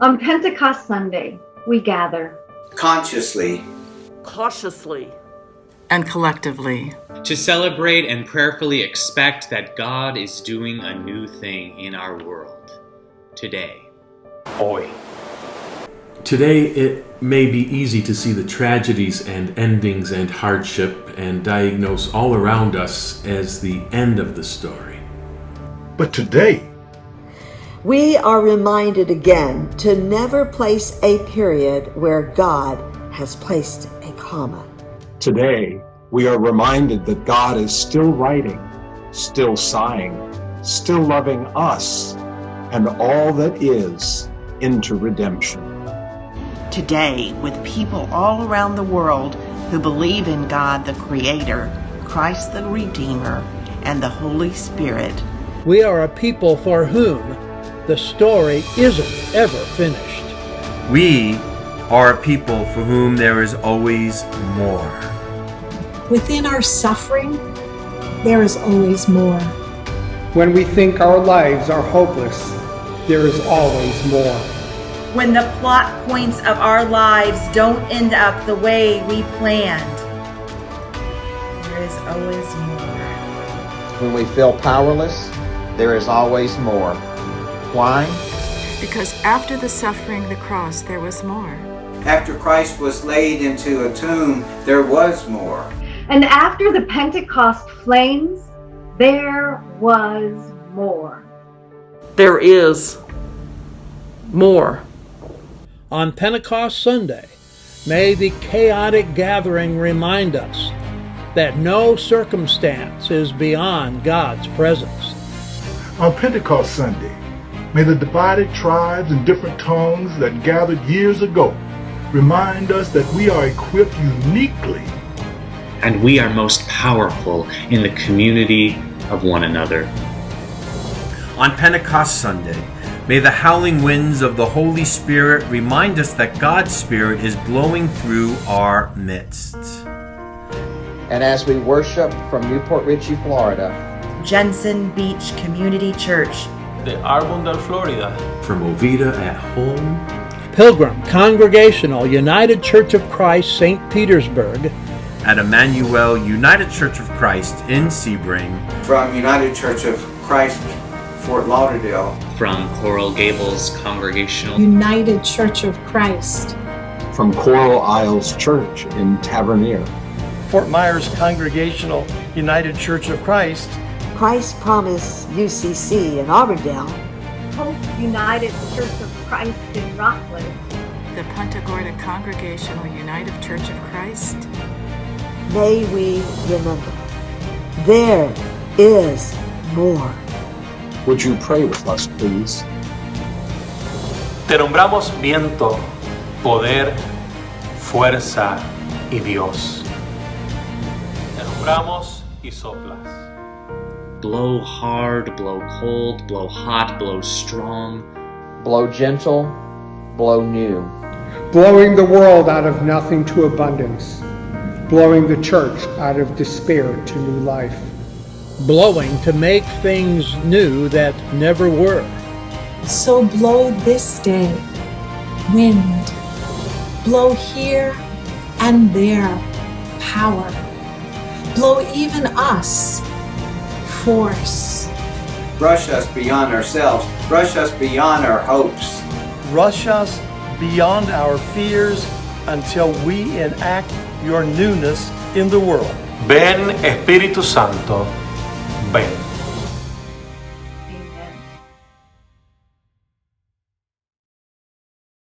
On Pentecost Sunday, we gather consciously, cautiously, and collectively to celebrate and prayerfully expect that God is doing a new thing in our world today. Hoy. Today, it may be easy to see the tragedies and endings and hardship and diagnose all around us as the end of the story. But today, we are reminded again to never place a period where God has placed a comma. Today, we are reminded that God is still writing, still sighing, still loving us and all that is into redemption. Today, with people all around the world who believe in God the Creator, Christ the Redeemer, and the Holy Spirit, we are a people for whom the story isn't ever finished. We are a people for whom there is always more. Within our suffering, there is always more. When we think our lives are hopeless, there is always more. When the plot points of our lives don't end up the way we planned, there is always more. When we feel powerless, there is always more. Why? Because after the suffering, the cross, there was more. After Christ was laid into a tomb, there was more. And after the Pentecost flames, there was more. There is more. On Pentecost Sunday, may the chaotic gathering remind us that no circumstance is beyond God's presence. On Pentecost Sunday, may the divided tribes and different tongues that gathered years ago remind us that we are equipped uniquely. And we are most powerful in the community of one another. On Pentecost Sunday, may the howling winds of the Holy Spirit remind us that God's Spirit is blowing through our midst. And as we worship from Newport Richey, Florida, Jensen Beach Community Church, de Arundel, Florida, from Oviedo at home, Pilgrim Congregational United Church of Christ, St. Petersburg, at Emmanuel United Church of Christ in Sebring, from United Church of Christ, Fort Lauderdale, from Coral Gables Congregational United Church of Christ, from Coral Isles Church in Tavernier, Fort Myers Congregational United Church of Christ, Christ Promise UCC in Auburndale, Hope United Church of Christ in Rockland, the Punta Gorda Congregational United Church of Christ. May we remember, there is more. Would you pray with us, please? Te nombramos viento, poder, fuerza y Dios. Te nombramos y soplas. Blow hard, blow cold, blow hot, blow strong. blow gentle, blow new. Blowing the world out of nothing to abundance. Blowing the church out of despair to new life. Blowing to make things new that never were. So blow this day, wind. Blow here and there, power. Blow even us, force. Rush us beyond ourselves. Rush us beyond our hopes. Rush us beyond our fears until we enact your newness in the world. Ven Espíritu Santo, ven.